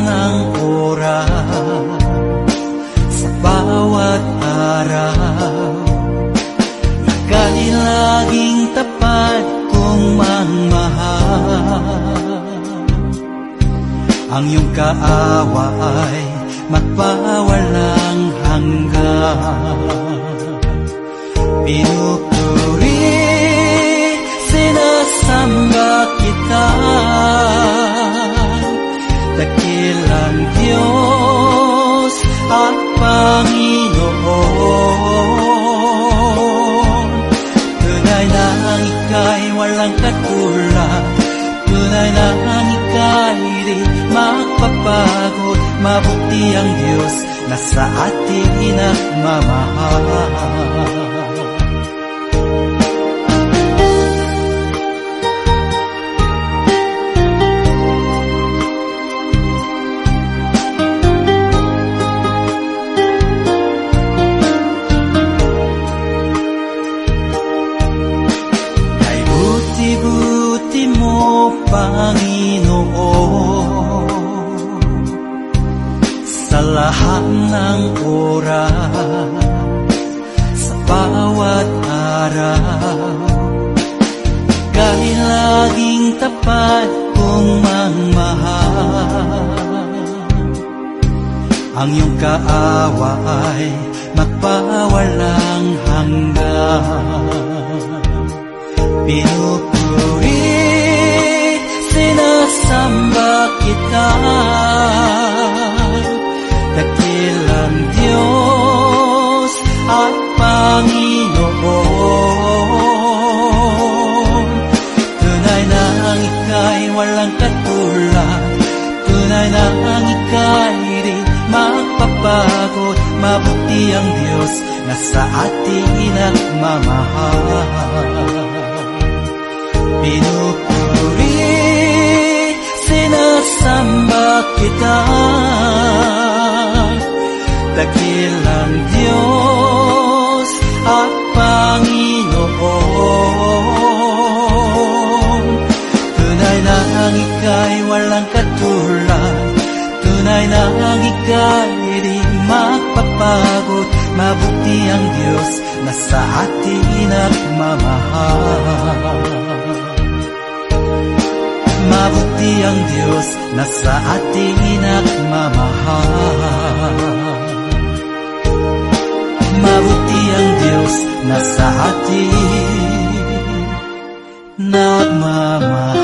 ng oras, sa bawat araw, ika'y laging tapat kong magmahal. Ang iyong kaawa ay magpawalang hanggan. Pinupuri, sinasamba kita, dakilang Diyos at Panginoon. Tunay na ang ika'y walang katulad, tunay na ang ika'y di magpapagod. Mabuti ang Diyos na sa atin nagmamahal. Kay buti-buti mo, Panginoon, sa lahat ng oras, sa bawat araw, ika'y laging tapat kong magmahal. Ang iyong kaawa ay magpawalang hanggan. Pinupuri, sinasamba kita, dakilang Diyos at Panginoon. Tunay na ang ika'y walang katulad, tunay na ang ika'y di magpapagod. Mabuti ang Diyos na sa atin nagmamahal. Pinupuri, sinasamba kita, dakilang Diyos at Panginoon. Tunay na ang ika'y walang katulad, tunay na ang ika'y di magpapagod. Mabuti ang Diyos na sa atin nagmamahal. Mabuti ang Diyos na sa atin nagmamahal. Mabuti ang Diyos na sa atin nagmamahal.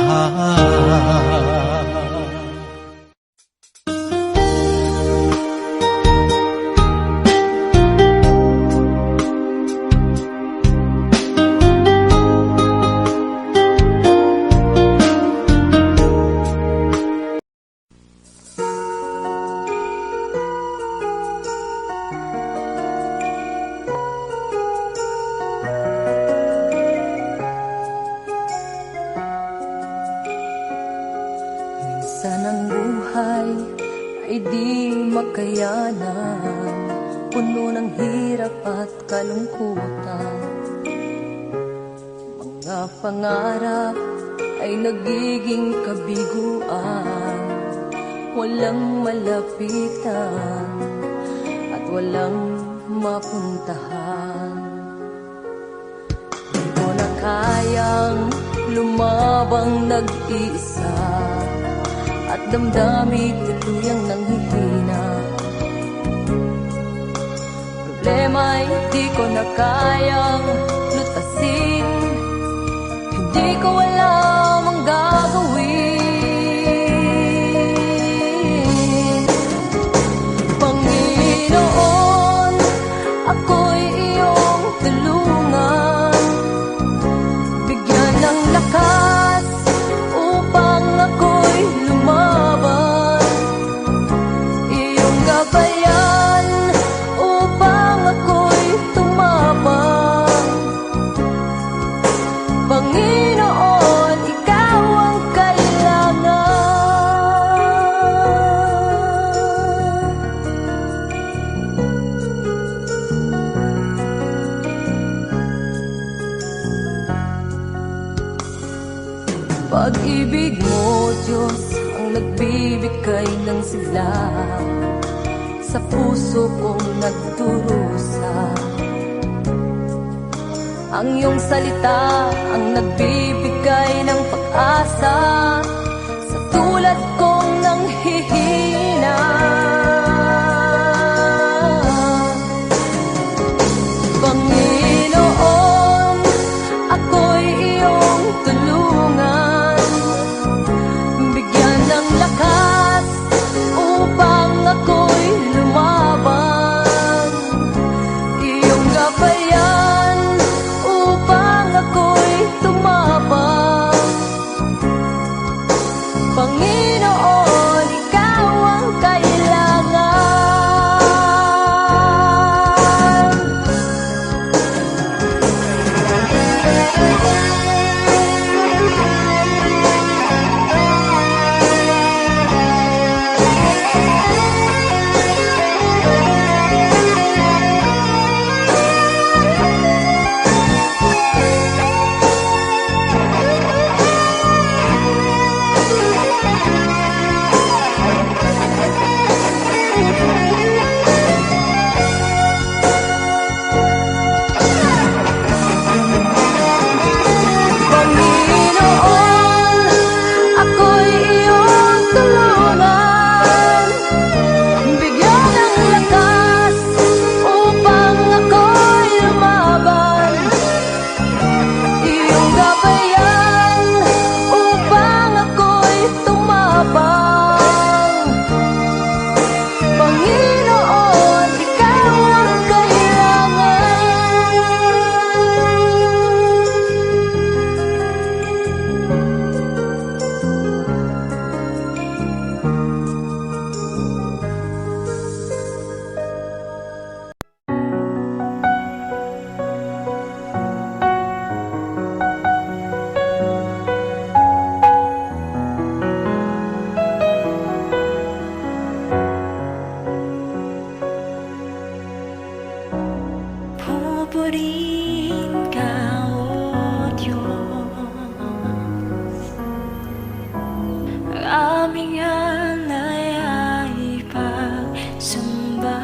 Minsan ang buhay ay di makayanan, puno ng hirap at kalungkutan. Mga pangarap ay nagiging kabiguan, walang malapitan at walang mapuntahan. Di ko na kayang lumabang nag-iisa at damdamin tuluyang nanghihina. Problema'y di ko na kayang lutasin, hindi ko alam ang gagawin. Panginoon, ako'y iyong tulungan, bigyan ng lakas upang ako'y lumaban. Iyong gabayan upang ako'y tumapang. Panginoon, ikaw ang kailangan. Pag-ibig mo, Diyos, ang nagbibigay ng sigla sa puso kong nagdurusa. Ang iyong salita ang nagbibigay ng pag-asa sa tulad kong nanghihina. Panginoon, ako'y iyong tulungan, bigyan ng lakas upang ako'y lumaban. Iyong gabayan upang ako'y tumapang. Panginoon, ikaw ang kailangan. Purihin ka, O Diyos, ang aming alay ay ipagsamba.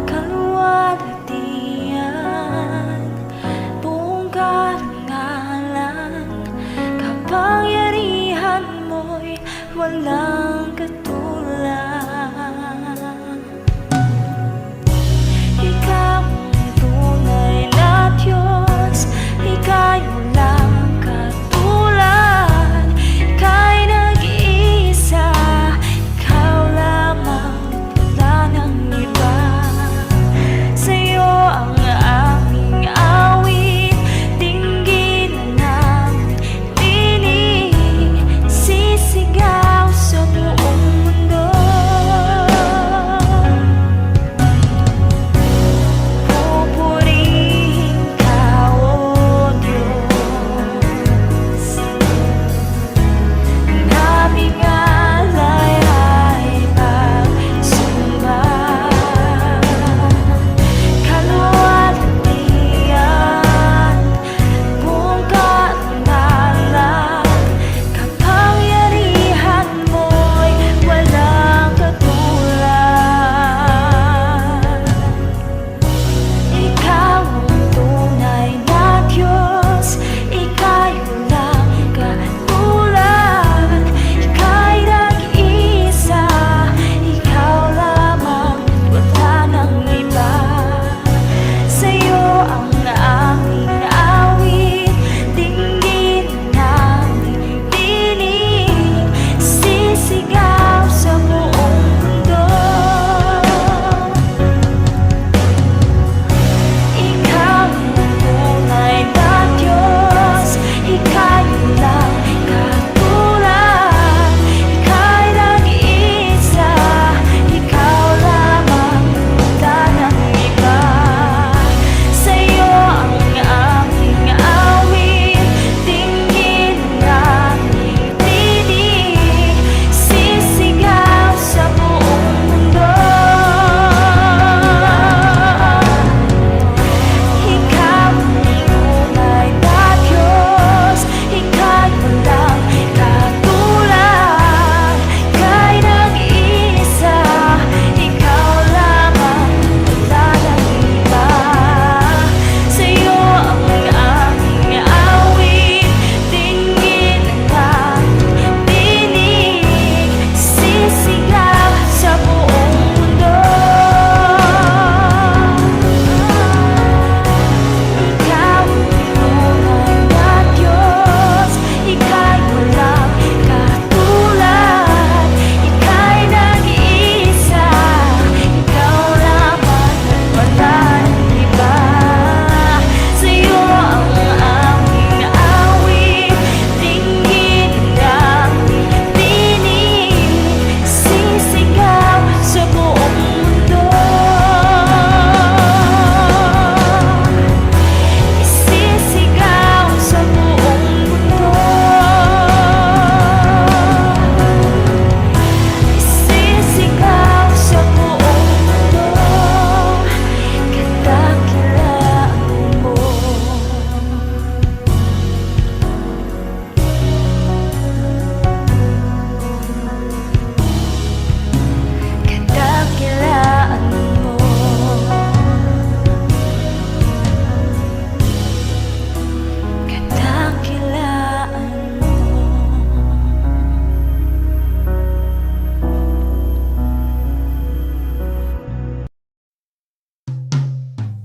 Kaluwalhatian, buong karangalan, kapangyarihan mo'y walang katulad. Ikaw ang tunay na Diyos,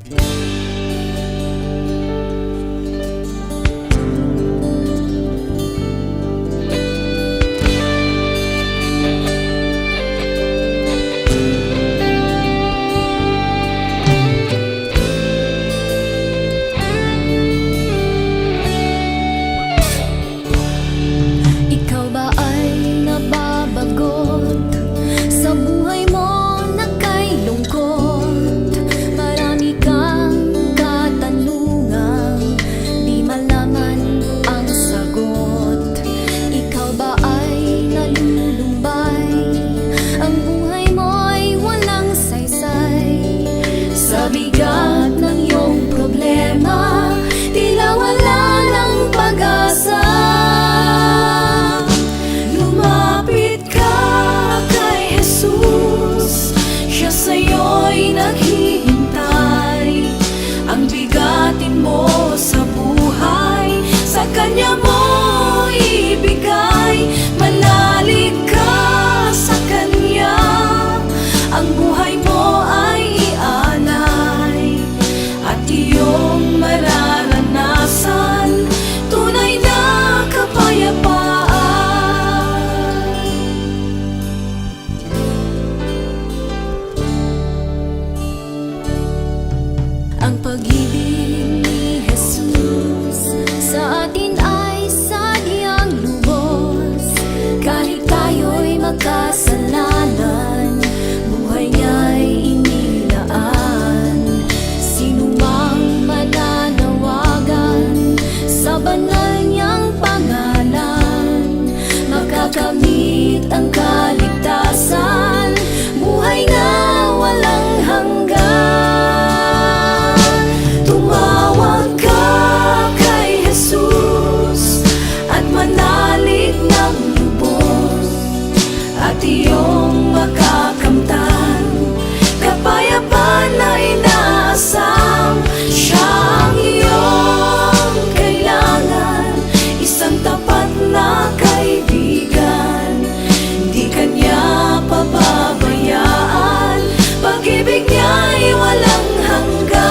Ikaw ba ay nababagot sa buhay mo na kay lungkot? Marami kang katanungan, di malaman ang sagot. Ikaw ba ay nalulumbay, ang buhay mo'y walang saysay? Sa bigat ng iyong problema, tila wala ng pag-asa. Lumapit ka kay Jesus, siya sa'yo'y naghihintay. Ang bigatin mo sa buhay, sa Kanya mo ibigay. Manalig ka sa Kanya, ang buhay mo ay ialay. At iyong mararanasan tunay na kapayapaan. Ang pag-ibig ni Jesus sa atin ay sadyang lubos. Kahit tayo'y makasalanan, buhay niya'y inilaan. Sino mang mananawagan sa banal niyang pangalan, makakamit ang kaligtasan, buhay na walang hanggan. Tumawag ka kay Jesus at manalig ng lubos, at iyong makakamtan kapayapaan na inaasam. Siya ang iyong kailangan, isang tapat na kaibigan. Di Kanya pababayaan, pag-ibig niya'y walang hanggan.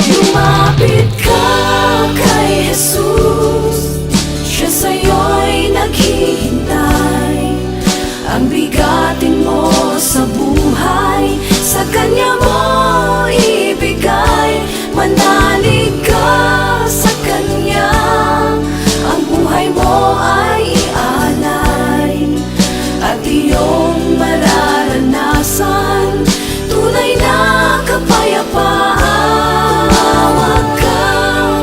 Lumapit ka kay Jesus, siya sa'yo'y naghihintay. Ang bigatin mo sa buhay, sa Kanya mo ibigay. Manalig ka sa Kanya, ang buhay mo ay ialay. At iyong mararanasan tunay na kapayapaan. Tumawag ka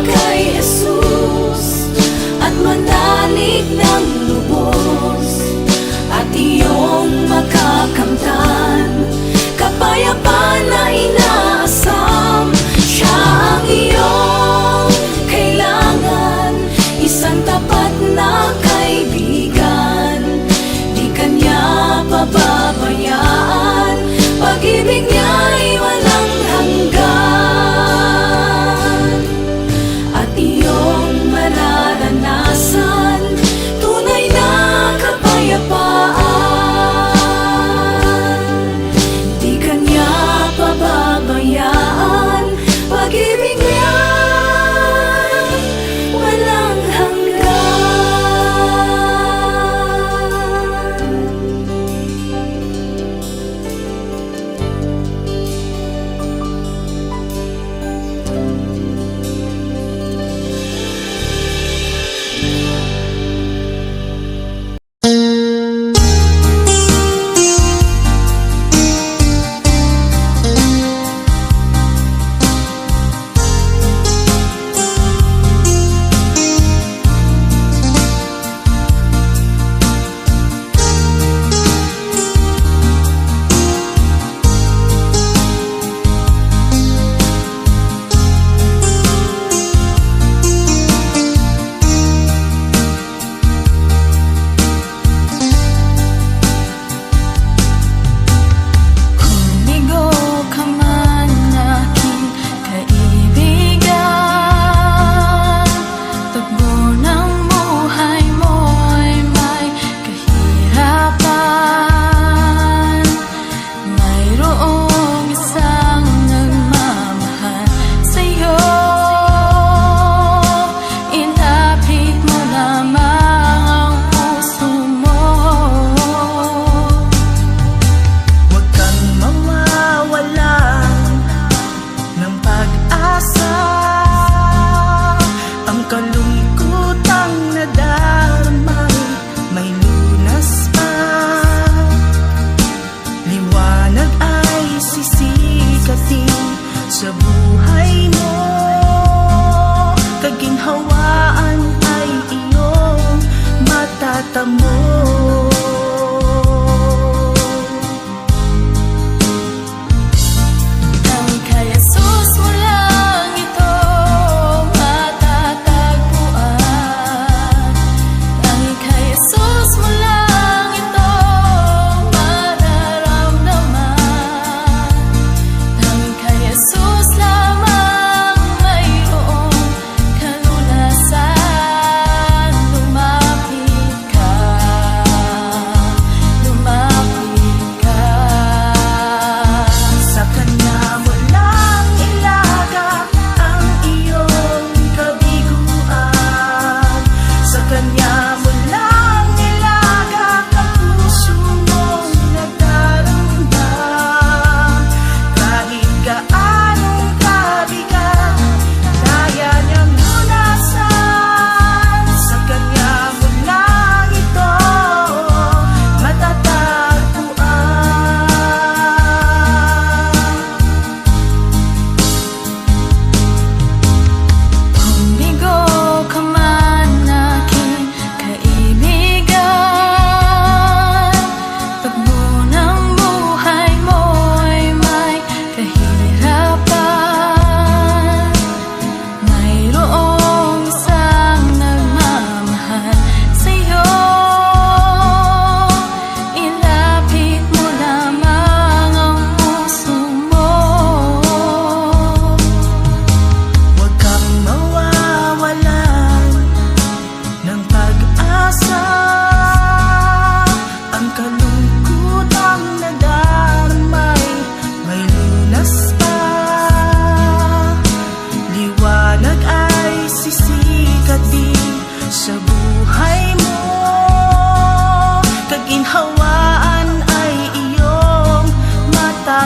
kay Jesus at manalig ng lubos, at iyong makakamtan kapayapaan na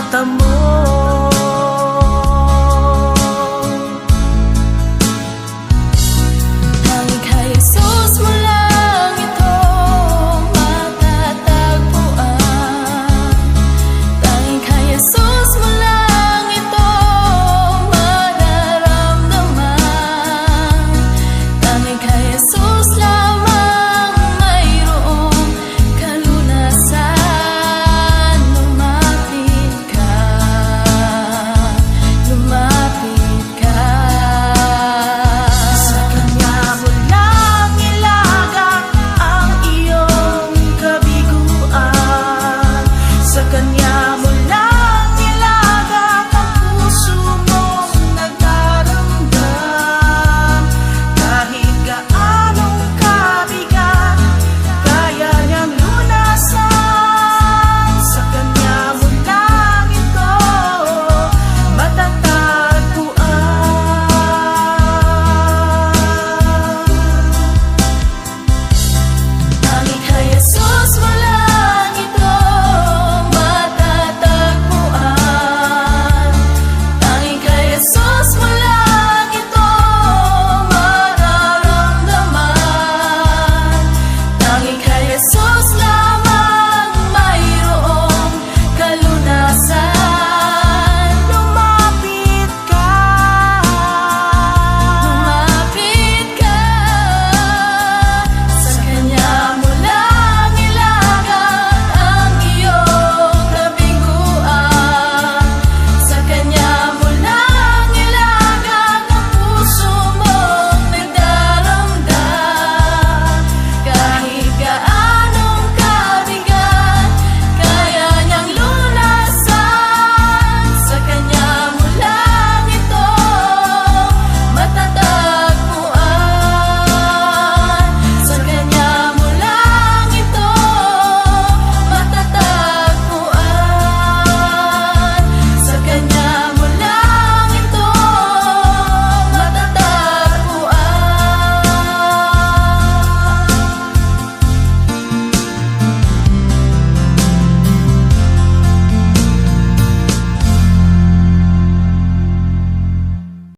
mata mo